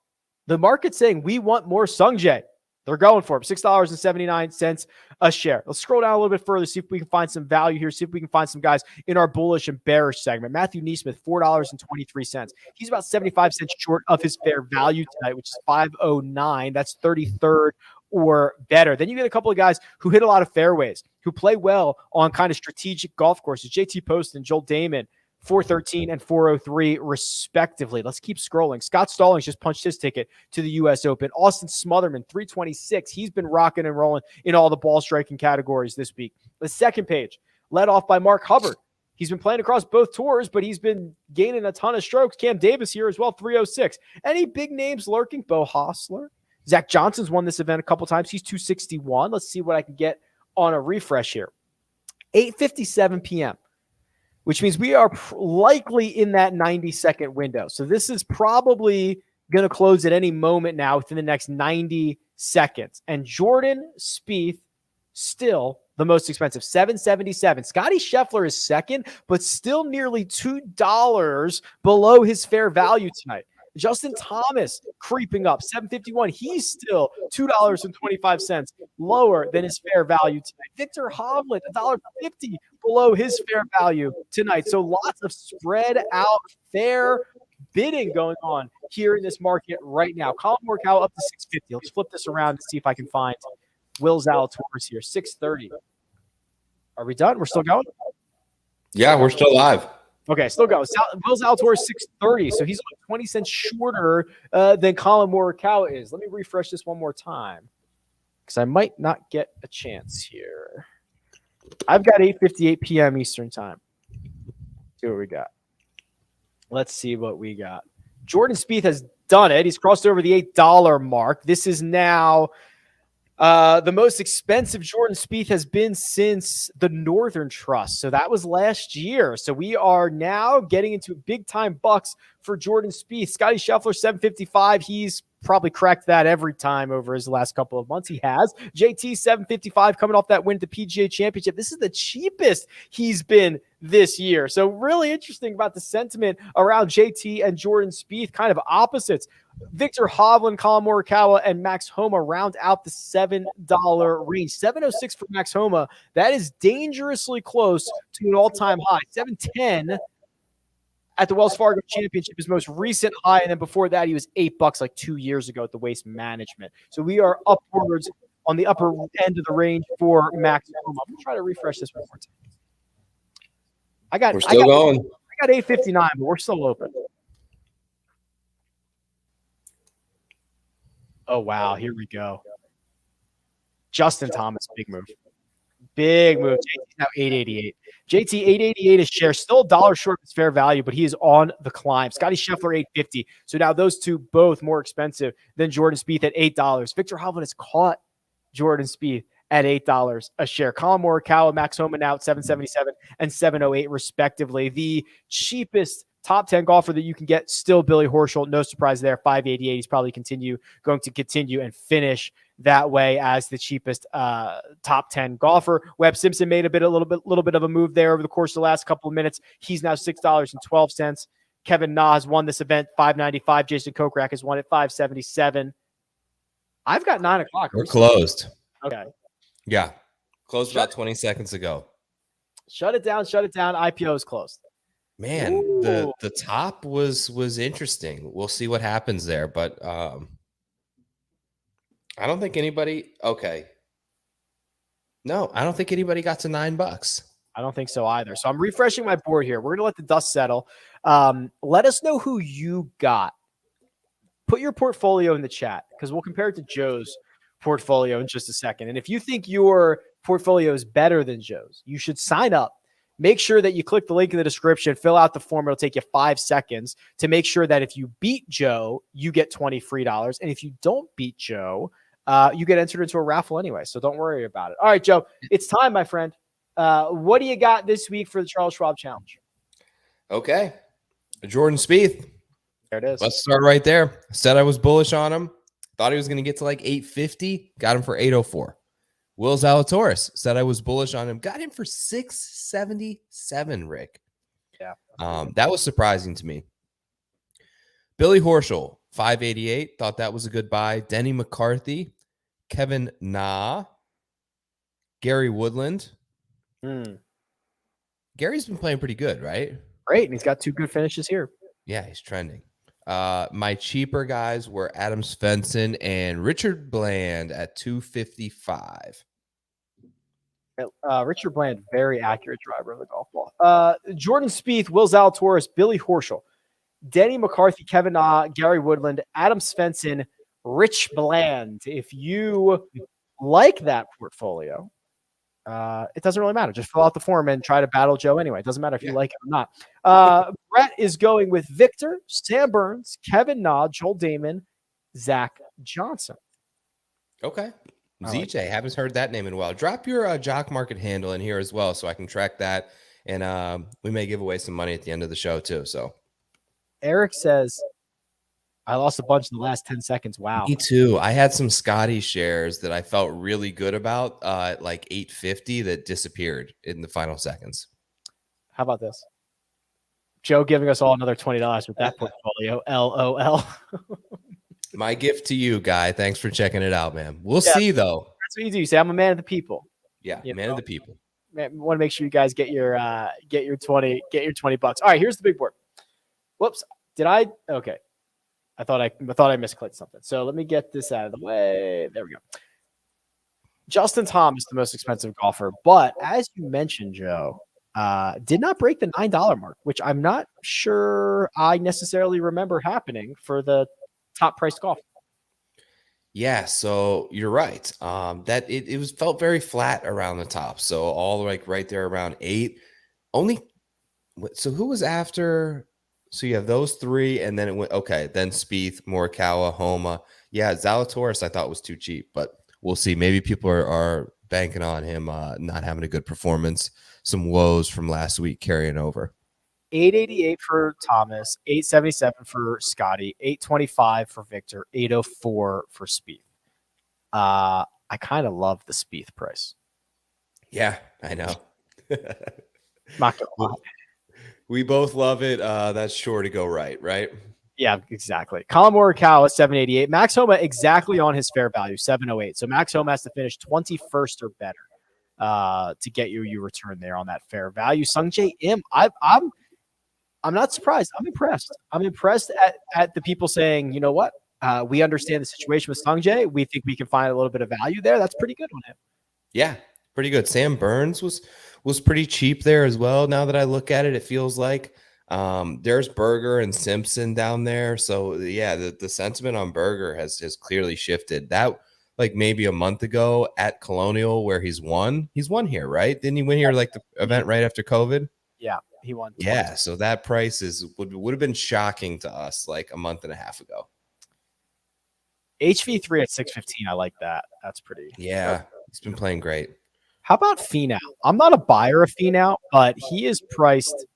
The market's saying we want more Sungjae. They're going for him. $6.79 a share. Let's scroll down a little bit further, see if we can find some value here, see if we can find some guys in our bullish and bearish segment. Matthew Neesmith, $4.23. He's about 75 cents short of his fair value tonight, which is 509. That's 33rd or better. Then you get a couple of guys who hit a lot of fairways, who play well on kind of strategic golf courses. JT Poston, Joel Damon, 413 and 403 respectively. Let's keep scrolling. Scott Stallings just punched his ticket to the U.S. Open. Austin Smotherman, 326. He's been rocking and rolling in all the ball striking categories this week. The second page, led off by Mark Hubbard. He's been playing across both tours, but he's been gaining a ton of strokes. Cam Davis here as well, 306. Any big names lurking? Bo Hostler. Zach Johnson's won this event a couple times. He's 261. Let's see what I can get on a refresh here. 8:57 p.m. which means we are likely in that 90-second window. So this is probably going to close at any moment now within the next 90 seconds. And Jordan Spieth still the most expensive, $7.77. Scotty Scheffler is second, but still nearly $2 below his fair value tonight. Justin Thomas creeping up, $7.51. He's still $2.25 lower than his fair value tonight. Victor Hovland, $1.50 below his fair value tonight. So lots of spread out fair bidding going on here in this market right now. Colin Morikawa up to 650. Let's flip this around and see if I can find Will Zalatoris here. 630. Are we done? We're still going? Yeah, we're still live. Okay, still going. Will Zalatoris 630. So he's like 20 cents shorter than Colin Morikawa is. Let me refresh this one more time because I might not get a chance here. I've got 8:58 p.m. Eastern time. See what we got. Let's see what we got. Jordan Spieth has done it. He's crossed over the $8 mark. This is now the most expensive Jordan Spieth has been since the Northern Trust. So that was last year. So we are now getting into big time bucks for Jordan Spieth. Scotty Scheffler, $7.55. He's probably cracked that every time over his last couple of months. He has. JT, $7.55 coming off that win at the PGA Championship. This is the cheapest he's been this year. So really interesting about the sentiment around JT and Jordan Spieth, kind of opposites. Victor Hovland, Colin Morikawa, and Max Homa round out the $7 range. $7.06 for Max Homa. That is dangerously close to an all-time high. $7.10 at the Wells Fargo Championship, his most recent high, and then before that, he was $8 like 2 years ago at the Waste Management. So we are upwards on the upper end of the range for Max Homa. I'm gonna try to refresh this one more time. We're still going. I got 8:59, but we're still open. Oh, wow. Here we go. Justin Thomas, big move. Big move. JT's now 888. JT 888 a share, still $1 short of his fair value, but he is on the climb. Scotty Scheffler 850. So now those two both more expensive than Jordan Spieth at $8. Victor Hovland has caught Jordan Spieth at $8 a share. Colin Morikawa, Max Homa now at 777 and 708 respectively. The cheapest top 10 golfer that you can get, still Billy Horschel. No surprise there, 588. He's probably going to continue and finish that way as the cheapest top 10 golfer. Webb Simpson made a little bit of a move there over the course of the last couple of minutes. He's now $6.12. Kevin Na has won this event, $5.95. Jason Kokrak has won it, $5.77. I've got 9 o'clock. We're closed. Okay. Yeah. Closed about 20 seconds ago. Shut it down. IPO is closed. Man, Ooh. the top was interesting. We'll see what happens there, but I don't think anybody. Okay, no, I don't think anybody got to $9. I don't think so either. So I'm refreshing my board here. We're gonna let the dust settle. Let us know who you got. Put your portfolio in the chat because we'll compare it to Joe's portfolio in just a second. And if you think your portfolio is better than Joe's, you should sign up. Make sure that you click the link in the description, fill out the form. It'll take you 5 seconds to make sure that if you beat Joe, you get $20 free. And if you don't beat Joe, you get entered into a raffle anyway. So don't worry about it. All right, Joe, it's time, my friend. What do you got this week for the Charles Schwab Challenge? Okay. Jordan Spieth. There it is. Let's start right there. Said I was bullish on him. Thought he was going to get to like 850. Got him for 804. Will Zalatoris. Said I was bullish on him. Got him for 677, Rick. Yeah. That was surprising to me. Billy Horschel, 588. Thought that was a good buy. Denny McCarthy. Kevin Na. Gary Woodland. Gary's been playing pretty good, right? Great. And he's got 2 good finishes here. Yeah, he's trending. My cheaper guys were Adam Svensson and Richard Bland at 255. Richard Bland, very accurate driver of the golf ball. Jordan Spieth, Will Zalatoris, Billy Horschel, Denny McCarthy, Kevin Na, Gary Woodland, Adam Svensson, Rich Bland. If you like that portfolio, it doesn't really matter. Just fill out the form and try to battle Joe anyway. It doesn't matter if you like it or not. Brett is going with Victor, Sam Burns, Kevin Na, Joel Damon, Zach Johnson. Okay. ZJ, haven't heard that name in a while. Drop your Jock Market handle in here as well so I can track that. And we may give away some money at the end of the show too. So Eric says, I lost a bunch in the last 10 seconds. Wow. Me too. I had some Scotty shares that I felt really good about at like 850 that disappeared in the final seconds. How about this? Joe giving us all another $20 with that portfolio. LOL. My gift to you, Guy. Thanks for checking it out, man. We'll see, though. That's what you do. You say, I'm a man of the people. Yeah, man of the people. Man, want to make sure you guys get your 20 bucks. All right, here's the big board. Whoops. Did I? Okay. I thought I misclicked something. So let me get this out of the way. There we go. Justin Thomas, the most expensive golfer, but as you mentioned, Joe, did not break the $9 mark, which I'm not sure I necessarily remember happening for the top priced golf. Yeah, so you're right. That it was felt very flat around the top. So all like right there around 8. So who was after? So you have those 3, and then it went okay. Then Spieth, Morikawa, Homa. Yeah, Zalatoris I thought was too cheap, but we'll see. Maybe people are banking on him not having a good performance. Some woes from last week carrying over. 888 for Thomas, 877 for Scotty, 825 for Victor, 804 for Spieth. I kind of love the Spieth price. Yeah, I know. Not gonna lie. We both love it. That's sure to go right? Yeah, exactly. Colin Morikawa, 788. Max Homa exactly on his fair value, 708. So Max Homa has to finish 21st or better to get you return there on that fair value. Sungjae Im, I'm not surprised. I'm impressed. I'm impressed at the people saying, you know what? We understand the situation with Sungjae. We think we can find a little bit of value there. That's pretty good on him. Yeah, pretty good. Sam Burns was pretty cheap there as well. Now that I look at it, it feels like there's Berger and Simpson down there. So yeah, the sentiment on Berger has clearly shifted. That like maybe a month ago at Colonial where he's won here, right? Didn't he win here like the event right after COVID? Yeah, he won. Yeah, so that price would have been shocking to us like a month and a half ago. HV3 at 615. I like that. That's pretty. Yeah, he's been playing great. How about Finau? I'm not a buyer of Finau, but he is priced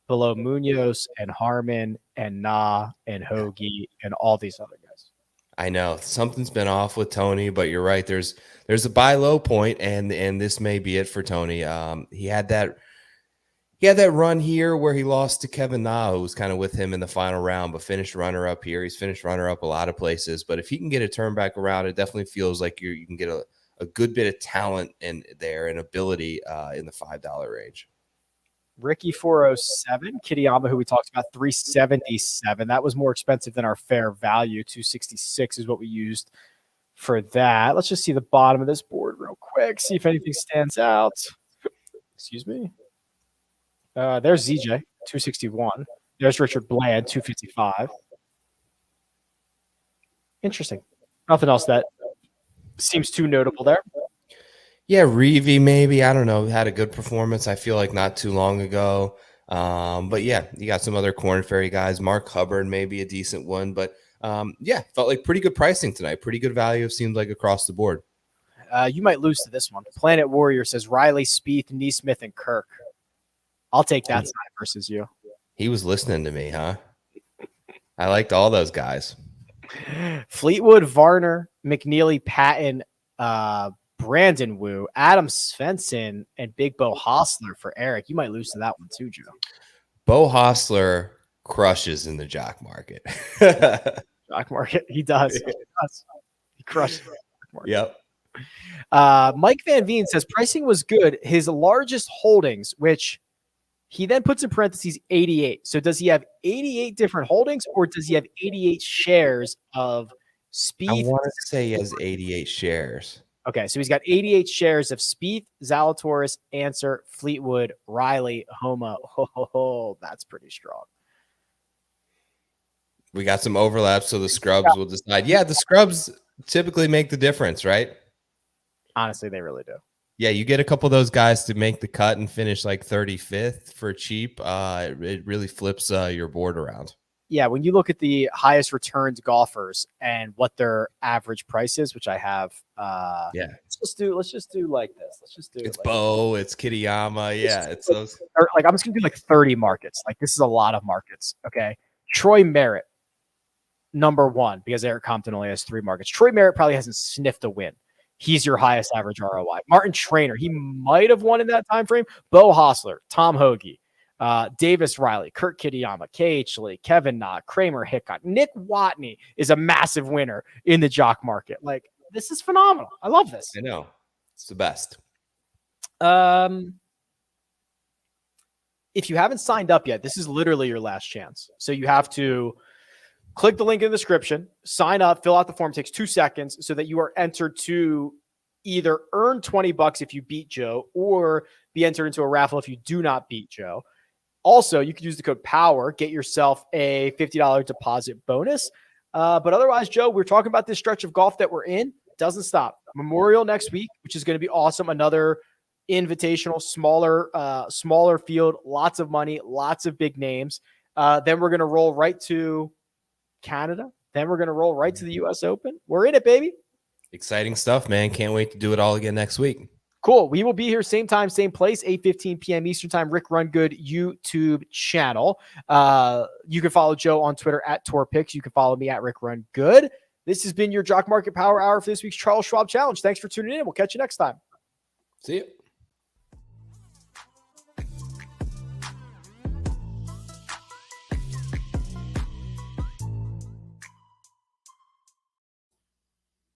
below Munoz and Harmon and Na and Hoagie and all these other guys. I know something's been off with Tony, but you're right. There's a buy low point, and this may be it for Tony. He had that run here where he lost to Kevin Na, who was kind of with him in the final round, but finished runner up here. He's finished runner up a lot of places, but if he can get a turn back around, it definitely feels like you can get a good bit of talent in there and ability in the $5 range. Ricky 407, Kitayama, who we talked about, 377. That was more expensive than our fair value. 266 is what we used for that. Let's just see the bottom of this board real quick, see if anything stands out. Excuse me. There's ZJ, 261. There's Richard Bland, 255. Interesting. Nothing else that seems too notable there. Yeah, Reeve maybe. I don't know. Had a good performance, I feel like, not too long ago. But yeah, you got some other Corn Ferry guys. Mark Hubbard, maybe a decent one. But yeah, felt like pretty good pricing tonight. Pretty good value, it seemed like, across the board. You might lose to this one. Planet Warrior says Riley, Spieth, Neesmith, and Kirk. I'll take that side versus you. He was listening to me, huh? I liked all those guys. Fleetwood, Varner, McNeely, Patton, Brandon Wu, Adam Svensson, and Big Bo Hostler for Eric. You might lose to that one too, Joe. Bo Hostler crushes in the jock market. Jock Market. He does. He crushes. Yep. Mike Van Veen says pricing was good. His largest holdings, which he then puts in parentheses 88. So does he have 88 different holdings, or does he have 88 shares of Spieth? I want to say he has 88 shares. Okay, so he's got 88 shares of Spieth, Zalatoris, Answer, Fleetwood, Riley, Homa. Oh, that's pretty strong. We got some overlap, so the scrubs will decide. Yeah, the scrubs typically make the difference, right? Honestly, they really do. Yeah, you get a couple of those guys to make the cut and finish like 35th for cheap. It really flips your board around. Yeah, when you look at the highest returned golfers and what their average price is, which I have. Yeah, let's just do like this. Let's just do. It's Bo, it's Kitayama. Yeah, it's those. Like I'm just gonna do like 30 markets. Like this is a lot of markets. Okay, Troy Merritt, number one, because Eric Compton only has 3 markets. Troy Merritt probably hasn't sniffed a win. He's your highest average ROI. Martin Trainer, he might have won in that time frame. Bo Hostler, Tom Hoagie, Davis Riley, Kurt Kitayama, KH Lee, Kevin Knott, Kramer Hickok, Nick Watney is a massive winner in the jock market. Like, this is phenomenal. I love this. I know. It's the best. If you haven't signed up yet, this is literally your last chance. So you have to click the link in the description, sign up, fill out the form. It takes 2 seconds so that you are entered to either earn $20 if you beat Joe or be entered into a raffle if you do not beat Joe. Also, you can use the code POWER, get yourself a $50 deposit bonus. But otherwise, Joe, we're talking about this stretch of golf that we're in. It doesn't stop. Memorial next week, which is going to be awesome. Another invitational, smaller field, lots of money, lots of big names. Then we're going to roll right to Canada. Then we're going to roll right to the US Open. We're in it, baby. Exciting stuff, man. Can't wait to do it all again next week. Cool. We will be here same time, same place, 8:15 p.m. Eastern time, Rick Run Good YouTube channel. You can follow Joe on Twitter at TorPix. You can follow me at Rick Run Good. This has been your Jock Market Power Hour for this week's Charles Schwab Challenge. Thanks for tuning in. We'll catch you next time. See you.